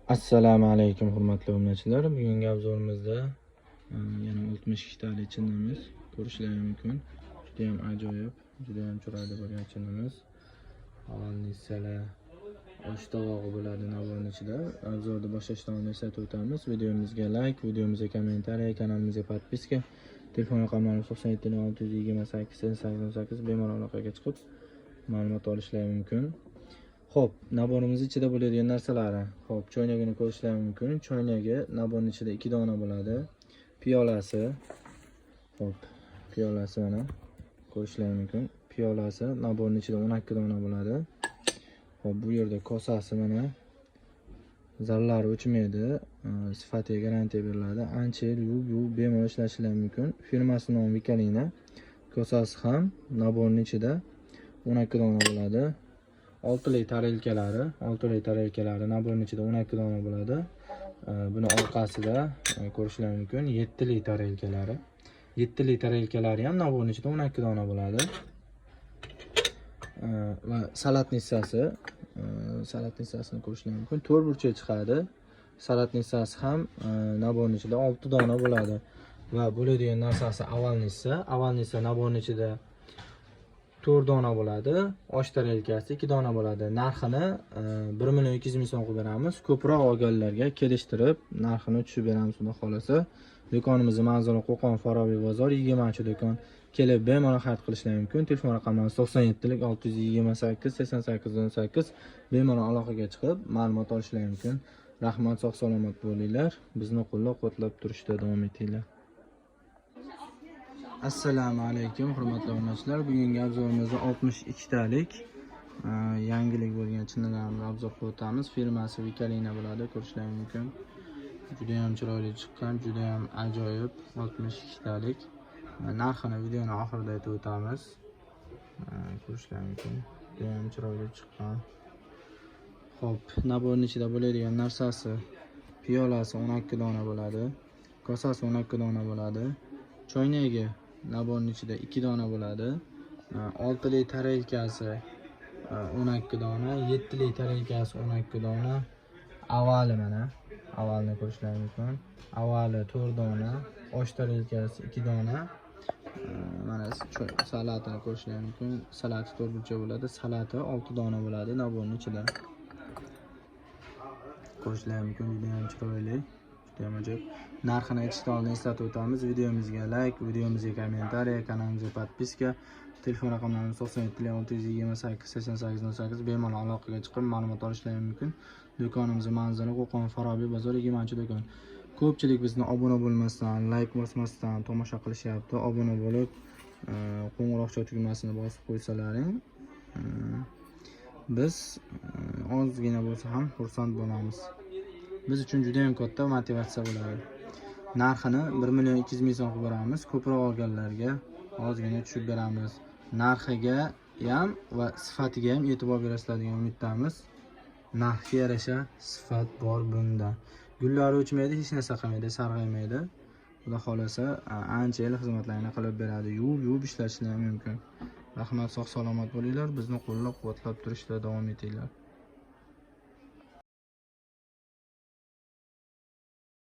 Assalomu alaykum hurmatli obunachilar. Bugungi obzorimizda yana 62 talik chinnamiz ko'rishingiz mumkin. Juda ham ajoyib, juda ham chiroyli bo'lgan chinnamiz. Havoning hissalar osh tovog'i bo'ladi navbatning ichida. Obzorni boshlashdan oldin eslatib o'tamiz. Videomizga like, videomizga kommentariy, kanalimizga podpiska, telefon raqamlarimiz 97 628 bemalol aloqaga chiqib ma'lumot olishlari mumkin. Xo'p, naborimiz ichida bo'ladigan narsalari. Xo'p, choynagini ko'rishlari mumkin. Choynagi naborning ichida 2 dona bo'ladi. Piyolasi. Xo'p, piyolasi mana ko'rishlari mumkin. Piyolasi naborning ichida 12 dona bo'ladi. Xo'p, bu yerda kosasi mana. Zallari o'chmaydi. Sifatiga garantiya beriladi. Ancha yuvib bemalol ishlashingiz mumkin. Firmasi nomi Vikalina. Kosasi ham naborning ichida 12 dona bo'ladi. 6 li tarelkalari naborning ichida 12 dona bo'ladi. Buni orqasida ko'rishingiz mumkin 7 li tarelkalari. 7 li tarelkalari ham naborning ichida 12 dona bo'ladi. Va salatning hissasini ko'rishingiz mumkin. 4 burchak chiqadi. Salatning hissasi ham naborning ichida 6 dona bo'ladi. Va bo'ladigan narsasi avalni hissa naborning ichida 4 dona bo'ladi. Osh tarelkasi 2 dona bo'ladi. Narxini 1.200.000 so'm qilib beramiz. Ko'proq olganlarga kelishtirib narxini tushib beramiz xudo xolasa. Do'konimizning manzili Qo'qon Forobiy bozor 20-do'kon. Kelib bemalol xarid qilishingiz mumkin. Telefon raqamimiz 97 628 88 bemalol aloqaga chiqib ma'lumot olishingiz mumkin. Rahmat, sog' salomat bo'linglar. Bizni qo'llab-quvvatlab turishda davom etinglar. Assalomu alaykum hurmatli obunachilar. Bugungi obzorimizda 62 talik yangilik bo'lgan chinnalarni obzor qilib o'tamiz. Firmasi Vikalina bo'ladi, ko'rishingiz mumkin. Juda ham chiroyli chiqqan, juda ham ajoyib 62 talik. Narxini videoning oxirida aytib o'tamiz. Ko'rishingiz mumkin. Juda ham chiroyli chiqqan. Xo'p, naborning ichida bo'ladigan narsasi piyolasi 12 dona bo'ladi. Kosasi 12 dona bo'ladi. Choynagi naborning ichida 2 dona bo'ladi. 6 li tarelkasi 12 dona, 7 li tarelkasi 12 dona. Avali mana, avalni ko'rishingiz mumkin. Avali 4 dona, osh tarelkasi 2 dona. Mana salatini ko'rishingiz mumkin. Salati 4 burchak bo'ladi. Salati 6 dona bo'ladi naborning ichida. Ko'rishingiz mumkin, juda ham chiroyli. Narxini aytishdan oldin eslatib o'tamiz. Videomizga like, videomizga kommentariy, kanalimizga podpiska, telefon raqamlarimiz 97 628 88 bemalol aloqaga chiqib ma'lumot olishingiz mumkin. Do'konimizning manzili Qo'qon Forobiy bozor 20-do'kon. Ko'pchilik bizni obuna bo'lmasdan, like bosmasdan tomosha qilishyapti. Obuna bo'lib, qo'ng'iroqcha tugmasini bosib qo'ysalaring, biz ozgina bo'lsa ham xursand bo'lamiz. Biz uchun juda ham katta motivatsiya bo'ladi. Narxini 1.200.000 so'm qilib beramiz. Ko'proq olganlarga ozgina tushib beramiz. Narxiga ham va sifatiga ham e'tibor berasizlar degan umiddamiz. Narxga yarasha sifat bor bunda. Gullari o'chmaydi, hech narsa qilmaydi, sarg'aymaydi. Xudo xolasa ancha yil xizmatlarni qilib beradi. Yuvib ishlashingiz mumkin. Rahmat, sog' salomat bo'linglar. Bizni qo'llab-quvvatlab turishda davom etinglar.